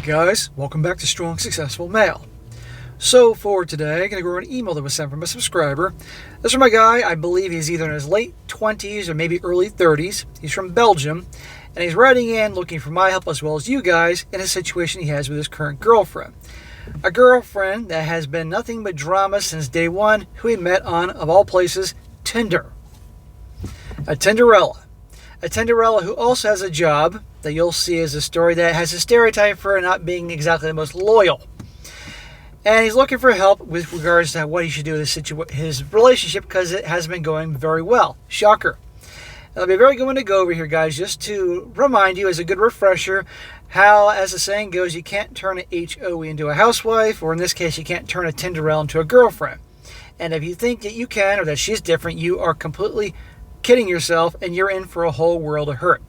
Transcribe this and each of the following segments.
guys, welcome back to Strong Successful Male. So for today, I'm going to go over an email that was sent from a subscriber. This is from a guy, I believe he's either in his late 20s or maybe early 30s. He's from Belgium, and he's writing in looking for my help as well as you guys in a situation he has with his current girlfriend. A girlfriend that has been nothing but drama since day one, who he met on, of all places, Tinder. A Tinderella. A Tinderella who also has a job that you'll see as a story that has a stereotype for her not being exactly the most loyal. And he's looking for help with regards to what he should do with his relationship because it has been going very well. Shocker. It'll be a very good one to go over here, guys, just to remind you as a good refresher how, as the saying goes, you can't turn an HOE into a housewife, or in this case, you can't turn a Tinderella into a girlfriend. And if you think that you can or that she's different, you are completely kidding yourself, and you're in for a whole world of hurt.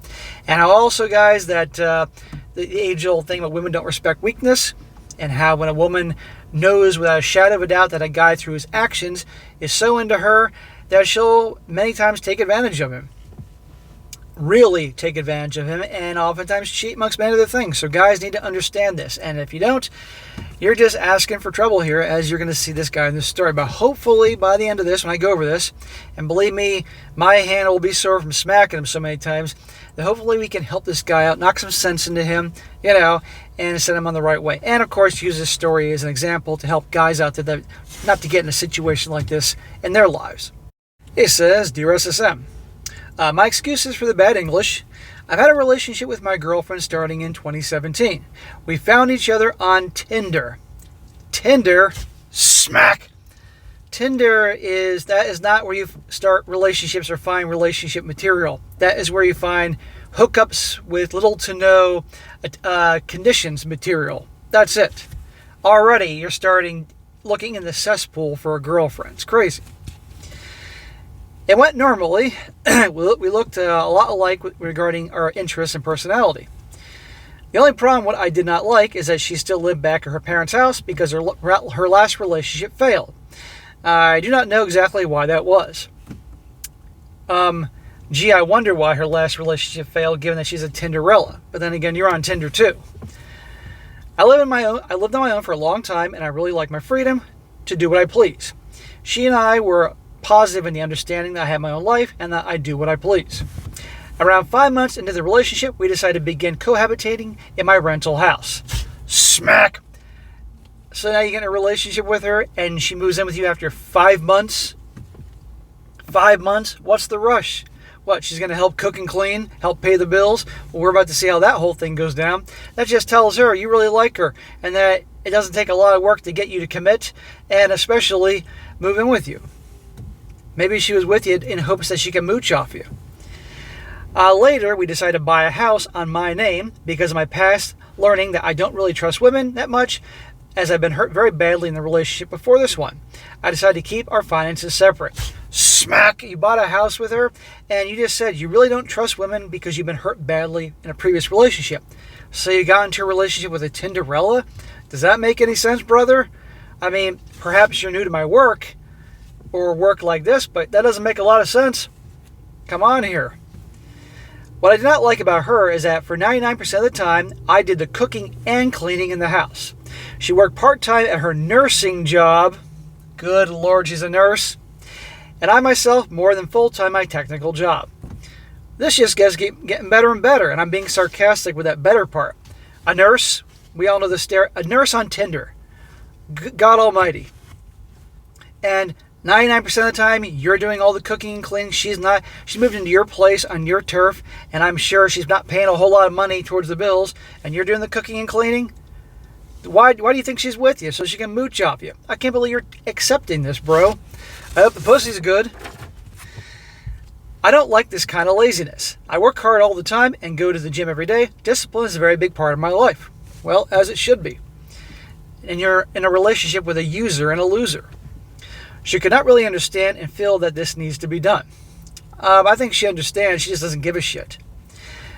And how also, guys, that the age-old thing about women don't respect weakness, and how when a woman knows without a shadow of a doubt that a guy through his actions is so into her that she'll many times take advantage of him. Really take advantage of him, and oftentimes cheat amongst many other things. So guys need to understand this, and if you don't, you're just asking for trouble here, as you're going to see this guy in this story. But hopefully by the end of this, when I go over this, and believe me, my hand will be sore from smacking him so many times, that hopefully we can help this guy out, knock some sense into him, and send him on the right way. And of course, use this story as an example to help guys out there that not to get in a situation like this in their lives. It says, "Dear SSM, my excuses for the bad English. I've had a relationship with my girlfriend starting in 2017. We found each other on Tinder." Tinder, smack. Tinder is not where you start relationships or find relationship material. That is where you find hookups with little to no conditions material. That's it. Already you're starting looking in the cesspool for a girlfriend. It's crazy. It went normally. We looked a lot alike regarding our interests and personality. The only problem what I did not like is that she still lived back at her parents' house because her last relationship failed. I do not know exactly why that was. I wonder why her last relationship failed, given that she's a Tinderella. But then again, you're on Tinder too. I lived on my own for a long time, and I really like my freedom to do what I please. She and I were positive in the understanding that I have my own life and that I do what I please. Around 5 months into the relationship, we decided to begin cohabitating in my rental house. Smack! So now you get in a relationship with her and she moves in with you after 5 months? 5 months? What's the rush? What, she's going to help cook and clean, help pay the bills? Well, we're about to see how that whole thing goes down. That just tells her you really like her and that it doesn't take a lot of work to get you to commit and especially move in with you. Maybe she was with you in hopes that she can mooch off you. Later, we decided to buy a house on my name because of my past learning that I don't really trust women that much, as I've been hurt very badly in the relationship before this one. I decided to keep our finances separate. Smack! You bought a house with her, and you just said you really don't trust women because you've been hurt badly in a previous relationship. So you got into a relationship with a Tinderella? Does that make any sense, brother? I mean, perhaps you're new to my work, or work like this, but that doesn't make a lot of sense. Come on here. What I did not like about her is that for 99% of the time, I did the cooking and cleaning in the house. She worked part-time at her nursing job. Good Lord, she's a nurse. And I myself more than full-time my technical job. This just gets getting better and better, and I'm being sarcastic with that better part. A nurse, we all know a nurse on Tinder. God almighty. And 99% of the time, you're doing all the cooking and cleaning. She's not. She moved into your place on your turf, and I'm sure she's not paying a whole lot of money towards the bills, and you're doing the cooking and cleaning? Why do you think she's with you? So she can mooch off you. I can't believe you're accepting this, bro. I hope the pussy's good. I don't like this kind of laziness. I work hard all the time and go to the gym every day. Discipline is a very big part of my life. Well, as it should be. And you're in a relationship with a user and a loser. She could not really understand and feel that this needs to be done. I think she understands, she just doesn't give a shit.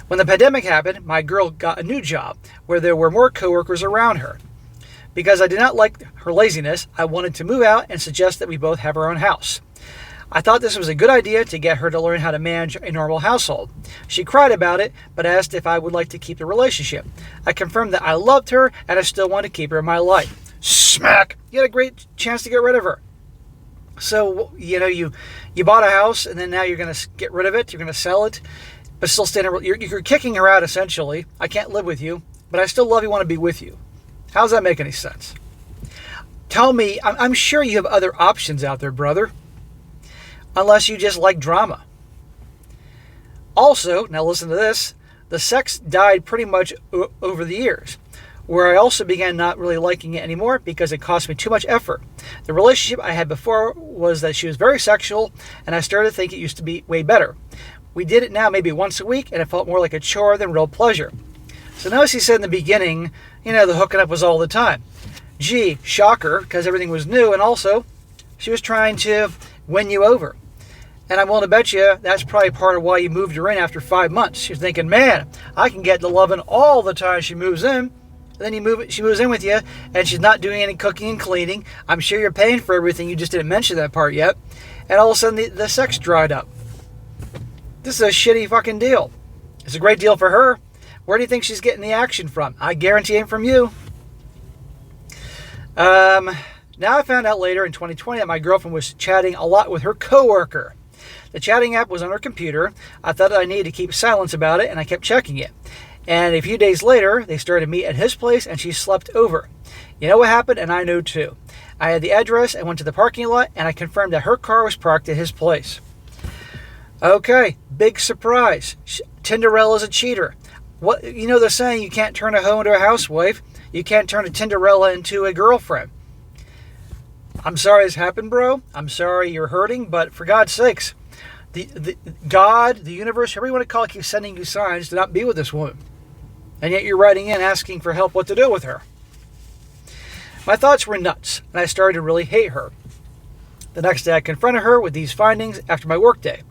When the pandemic happened, my girl got a new job where there were more coworkers around her. Because I did not like her laziness, I wanted to move out and suggest that we both have our own house. I thought this was a good idea to get her to learn how to manage a normal household. She cried about it, but asked if I would like to keep the relationship. I confirmed that I loved her and I still want to keep her in my life. Smack! You had a great chance to get rid of her. So, you bought a house and then now you're going to get rid of it. You're going to sell it, but still stay in you're kicking her out essentially. I can't live with you, but I still love you, want to be with you. How does that make any sense? Tell me, I'm sure you have other options out there, brother. Unless you just like drama. Also, now listen to this, the sex died pretty much over the years, where I also began not really liking it anymore because it cost me too much effort. The relationship I had before was that she was very sexual, and I started to think it used to be way better. We did it now maybe once a week, and it felt more like a chore than real pleasure. So notice he said in the beginning, the hooking up was all the time. Gee, shocker, because everything was new, and also, she was trying to win you over. And I'm willing to bet you that's probably part of why you moved her in after 5 months. She was thinking, man, I can get the loving all the time she moves in. And then she moves in with you, and she's not doing any cooking and cleaning. I'm sure you're paying for everything. You just didn't mention that part yet. And all of a sudden, the sex dried up. This is a shitty fucking deal. It's a great deal for her. Where do you think she's getting the action from? I guarantee it ain't from you. Now I found out later in 2020 that my girlfriend was chatting a lot with her coworker. The chatting app was on her computer. I thought I needed to keep silence about it, and I kept checking it. And a few days later, they started to meet at his place, and she slept over. You know what happened? And I know too. I had the address, and went to the parking lot, and I confirmed that her car was parked at his place. Okay, big surprise. Tinderella's a cheater. What they're saying you can't turn a hoe into a housewife. You can't turn a Tinderella into a girlfriend. I'm sorry this happened, bro. I'm sorry you're hurting, but for God's sakes, the God, the universe, whatever you want to call it, keeps sending you signs to not be with this woman. And yet you're writing in asking for help what to do with her. My thoughts were nuts, and I started to really hate her. The next day I confronted her with these findings after my workday.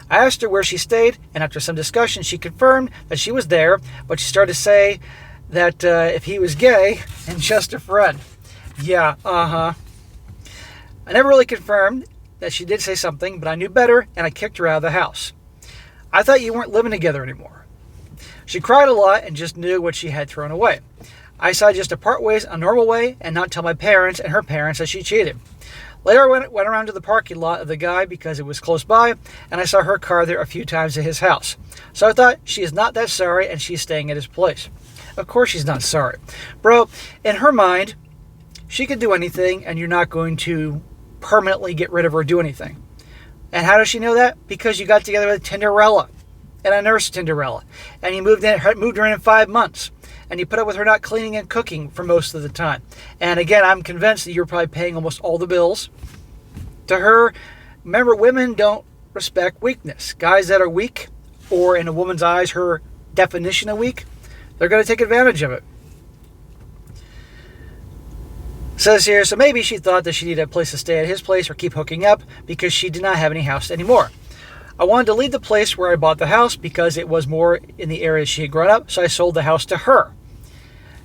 I asked her where she stayed, and after some discussion she confirmed that she was there, but she started to say that if he was gay and just a friend. Yeah, I never really confirmed that she did say something, but I knew better, and I kicked her out of the house. I thought you weren't living together anymore. She cried a lot and just knew what she had thrown away. I decided just to part ways a normal way and not tell my parents and her parents that she cheated. Later I went around to the parking lot of the guy because it was close by, and I saw her car there a few times at his house. So I thought, she is not that sorry, and she's staying at his place. Of course she's not sorry. Bro, in her mind, she could do anything, and you're not going to permanently get rid of her or do anything. And how does she know that? Because you got together with Tinderella, and I nursed Tinderella, and you moved her in 5 months, and you put up with her not cleaning and cooking for most of the time. And again, I'm convinced that you're probably paying almost all the bills. To her, remember, women don't respect weakness. Guys that are weak, or in a woman's eyes, her definition of weak, they're going to take advantage of it. Says here, so maybe she thought that she needed a place to stay at his place or keep hooking up because she did not have any house anymore. I wanted to leave the place where I bought the house because it was more in the area she had grown up, so I sold the house to her.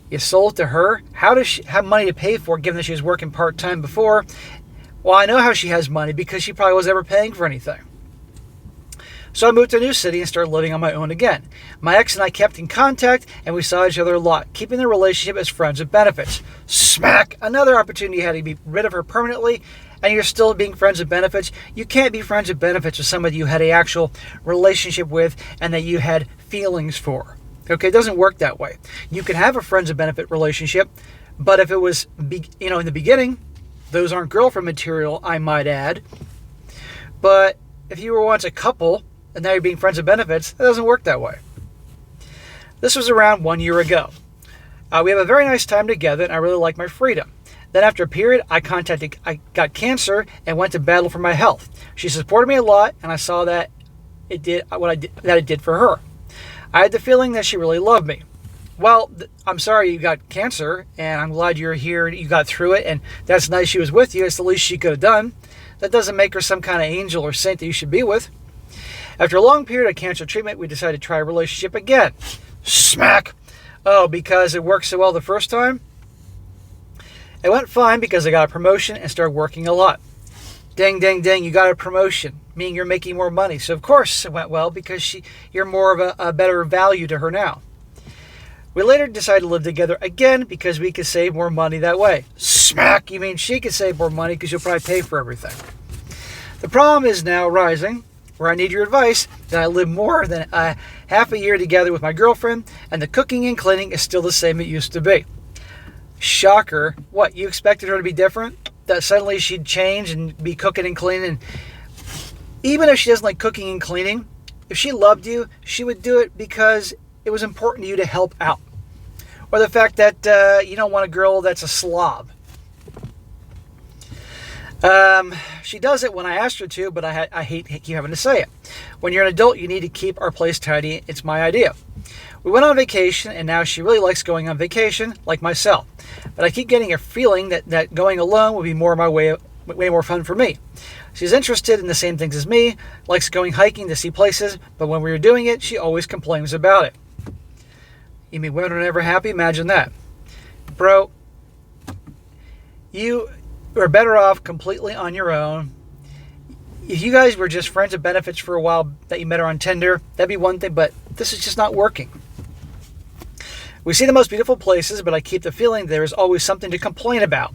You sold it to her? How does she have money to pay for, given that she was working part-time before? Well, I know how she has money because she probably was never paying for anything. So I moved to a new city and started living on my own again. My ex and I kept in contact, and we saw each other a lot, keeping the relationship as friends with benefits. Smack! Another opportunity you had to be rid of her permanently, and you're still being friends with benefits. You can't be friends with benefits with somebody you had an actual relationship with and that you had feelings for. Okay, it doesn't work that way. You can have a friends with benefit relationship, but if it was, in the beginning, those aren't girlfriend material, I might add. But if you were once a couple, and now you're being friends with benefits, it doesn't work that way. This was around 1 year ago. We have a very nice time together, and I really like my freedom. Then after a period, I got cancer and went to battle for my health. She supported me a lot, and I saw that it did for her. I had the feeling that she really loved me. Well, I'm sorry you got cancer, and I'm glad you're here and you got through it, and that's nice she was with you. It's the least she could have done. That doesn't make her some kind of angel or saint that you should be with. After a long period of cancer treatment, we decided to try a relationship again. Smack! Oh, because it worked so well the first time? It went fine because I got a promotion and started working a lot. Ding, ding, ding, you got a promotion, meaning you're making more money. So of course it went well because you're more of a better value to her now. We later decided to live together again because we could save more money that way. Smack! You mean she could save more money because you'll probably pay for everything. The problem is now rising, where I need your advice, that I live more than half a year together with my girlfriend, and the cooking and cleaning is still the same it used to be. Shocker. What, you expected her to be different? That suddenly she'd change and be cooking and cleaning? Even if she doesn't like cooking and cleaning, if she loved you, she would do it because it was important to you to help out. Or the fact that you don't want a girl that's a slob. She does it when I asked her to, but I hate keep having to say it. When you're an adult, you need to keep our place tidy. It's my idea. We went on vacation, and now she really likes going on vacation, like myself. But I keep getting a feeling that going alone would be way more fun for me. She's interested in the same things as me, likes going hiking to see places, but when we were doing it, she always complains about it. You mean women are never happy? Imagine that. Bro, you are better off completely on your own. If you guys were just friends of benefits for a while, that you met her on Tinder, that'd be one thing, but this is just not working. We see the most beautiful places, but I keep the feeling there is always something to complain about.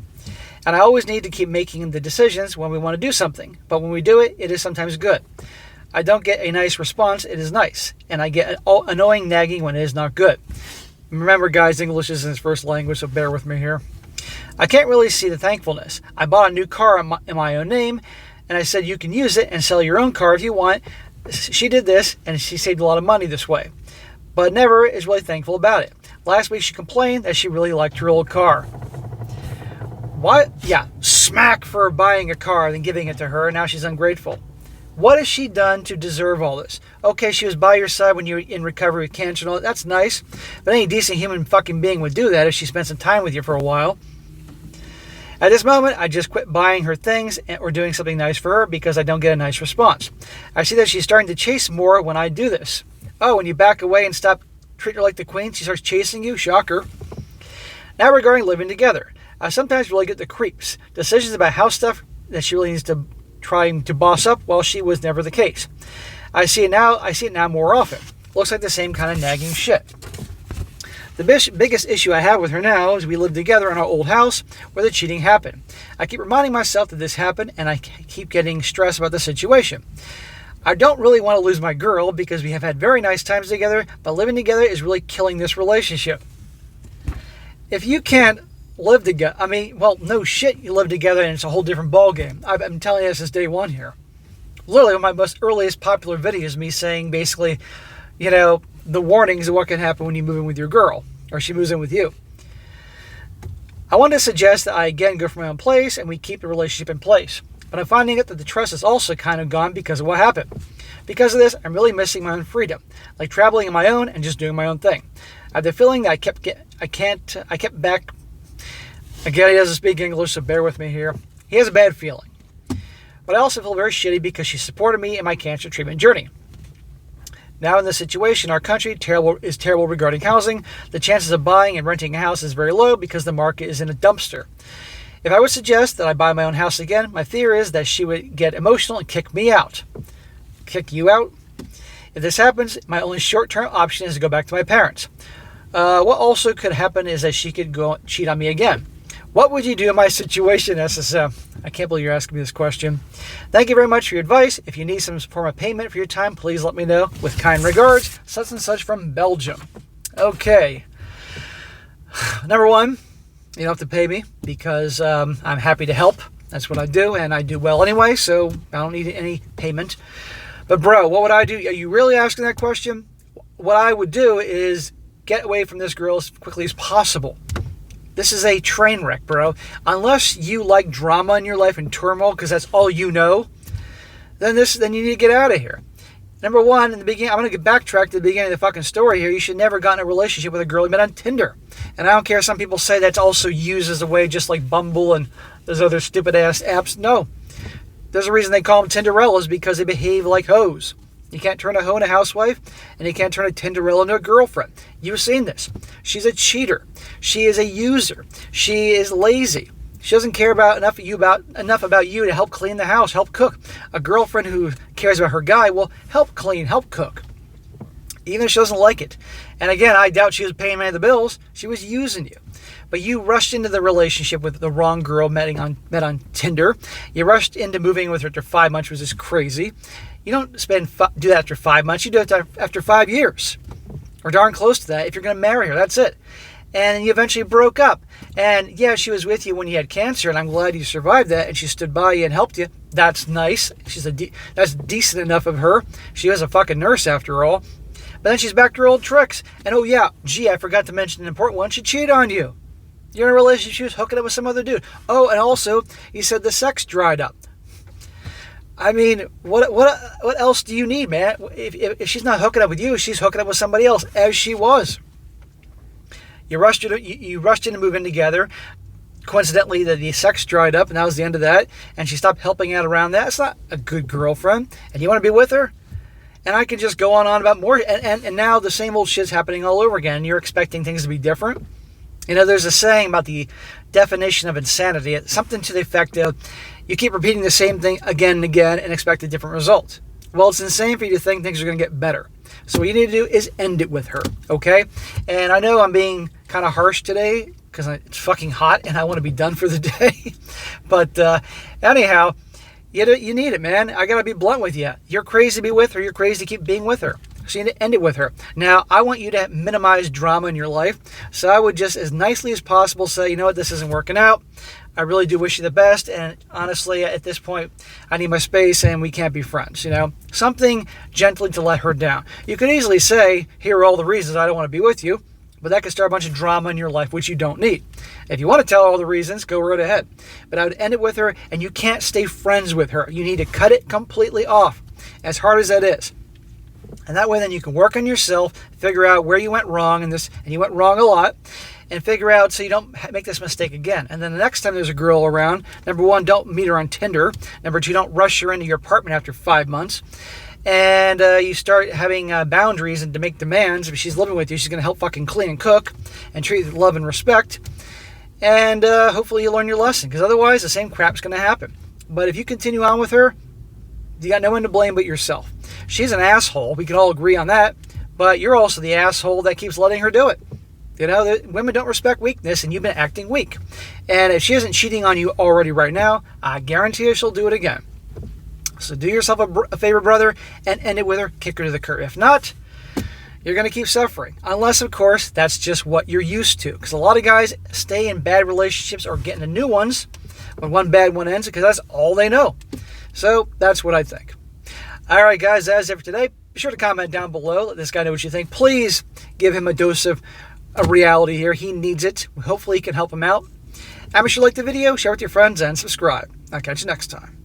And I always need to keep making the decisions when we want to do something. But when we do it, it is sometimes good. I don't get a nice response, it is nice. And I get annoying nagging when it is not good. Remember, guys, English isn't his first language, so bear with me here. I can't really see the thankfulness. I bought a new car in my own name, and I said you can use it and sell your own car if you want. She did this, and she saved a lot of money this way. But never is really thankful about it. Last week she complained that she really liked her old car. What? Yeah, smack for buying a car and then giving it to her. Now she's ungrateful. What has she done to deserve all this? Okay, she was by your side when you were in recovery with cancer and all that. That's nice. But any decent human fucking being would do that if she spent some time with you for a while. At this moment, I just quit buying her things or doing something nice for her because I don't get a nice response. I see that she's starting to chase more when I do this. Oh, when you back away and stop treating her like the queen, she starts chasing you? Shocker. Now regarding living together. I sometimes really get the creeps. Decisions about house stuff that she really needs to try to boss up, while she was never the case. I see it now more often. Looks like the same kind of nagging shit. The biggest issue I have with her now is we live together in our old house where the cheating happened. I keep reminding myself that this happened, and I keep getting stressed about the situation. I don't really want to lose my girl because we have had very nice times together, but living together is really killing this relationship. If you can't live together, no shit, you live together and it's a whole different ballgame. I've been telling you this since day one here. Literally, one of my most earliest popular videos, me saying basically, the warnings of what can happen when you move in with your girl, or she moves in with you. I want to suggest that I again go from my own place and we keep the relationship in place. But I'm finding out that the trust is also kind of gone because of what happened. Because of this, I'm really missing my own freedom, like traveling on my own and just doing my own thing. I have the feeling that I kept back. Again, he doesn't speak English, so bear with me here. He has a bad feeling. But I also feel very shitty because she supported me in my cancer treatment journey. Now in this situation, our country is terrible regarding housing. The chances of buying and renting a house is very low because the market is in a dumpster. If I would suggest that I buy my own house again, my fear is that she would get emotional and kick me out. Kick you out? If this happens, my only short-term option is to go back to my parents. What also could happen is that she could go cheat on me again. What would you do in my situation, SSM? I can't believe you're asking me this question. Thank you very much for your advice. If you need some form of payment for your time, please let me know. With kind regards, such and such from Belgium. Okay. Number one, you don't have to pay me because I'm happy to help. That's what I do, and I do well anyway, so I don't need any payment. But bro, what would I do? Are you really asking that question? What I would do is get away from this girl as quickly as possible. This is a train wreck, bro. Unless you like drama in your life and turmoil, because that's all you know, then you need to get out of here. Number one, in the beginning, I'm going to backtrack to the beginning of the fucking story here. You should never got in a relationship with a girl you met on Tinder. And I don't care, some people say that's also used as a way, just like Bumble and those other stupid-ass apps. No. There's a reason they call them Tinderellas, because they behave like hoes. You can't turn a hoe into a housewife, and you can't turn a Tinderella into a girlfriend. You've seen this. She's a cheater. She is a user. She is lazy. She doesn't care enough about you to help clean the house, help cook. A girlfriend who cares about her guy will help clean, help cook, even if she doesn't like it. And again, I doubt she was paying any of the bills. She was using you. But you rushed into the relationship with the wrong girl, met on Tinder. You rushed into moving with her after 5 months, which is crazy. You don't do that after 5 months. You do it after 5 years, or darn close to that if you're going to marry her. That's it. And you eventually broke up. And yeah, she was with you when you had cancer, and I'm glad you survived that, and she stood by you and helped you. That's nice. That's decent enough of her. She was a fucking nurse after all. But then she's back to her old tricks. And oh yeah, I forgot to mention an important one. She cheated on you. You're in a relationship, she was hooking up with some other dude. Oh, and also, you said the sex dried up. I mean, what else do you need, man? If she's not hooking up with you, she's hooking up with somebody else, as she was. You rushed in to move in together. Coincidentally, the sex dried up, and that was the end of that. And she stopped helping out around that. It's not a good girlfriend. And you want to be with her? And I could just go on about more. And now the same old shit's happening all over again. You're expecting things to be different. You know, there's a saying about the definition of insanity. It's something to the effect of, you keep repeating the same thing again and again and expect a different result. Well, it's insane for you to think things are going to get better. So what you need to do is end it with her, okay? And I know I'm being kind of harsh today because it's fucking hot and I want to be done for the day. But anyhow, you need it, man. I got to be blunt with you. You're crazy to be with her. You're crazy to keep being with her. So you need to end it with her. Now, I want you to minimize drama in your life. So I would just, as nicely as possible, say, you know what, this isn't working out. I really do wish you the best. And honestly, at this point, I need my space and we can't be friends, you know. Something gently to let her down. You could easily say, here are all the reasons I don't want to be with you. But that could start a bunch of drama in your life, which you don't need. If you want to tell all the reasons, go right ahead. But I would end it with her, and you can't stay friends with her. You need to cut it completely off, as hard as that is. And that way then you can work on yourself, figure out where you went wrong in this, and you went wrong a lot, and figure out so you don't make this mistake again. And then the next time there's a girl around, number one, don't meet her on Tinder. Number two, don't rush her into your apartment after 5 months. And you start having boundaries and to make demands. If she's living with you, she's going to help fucking clean and cook and treat you with love and respect. And hopefully you learn your lesson, because otherwise the same crap's going to happen. But if you continue on with her, you got no one to blame but yourself. She's an asshole. We can all agree on that. But you're also the asshole that keeps letting her do it. You know, women don't respect weakness, and you've been acting weak. And if she isn't cheating on you already right now, I guarantee you she'll do it again. So do yourself a favor, brother, and end it with her. Kick her to the curb. If not, you're going to keep suffering. Unless, of course, that's just what you're used to. Because a lot of guys stay in bad relationships or get into new ones when one bad one ends, because that's all they know. So that's what I think. All right, guys, that's it for today. Be sure to comment down below. Let this guy know what you think. Please give him a dose of reality here. He needs it. Hopefully, you can help him out. And be sure to like the video, share with your friends, and subscribe. I'll catch you next time.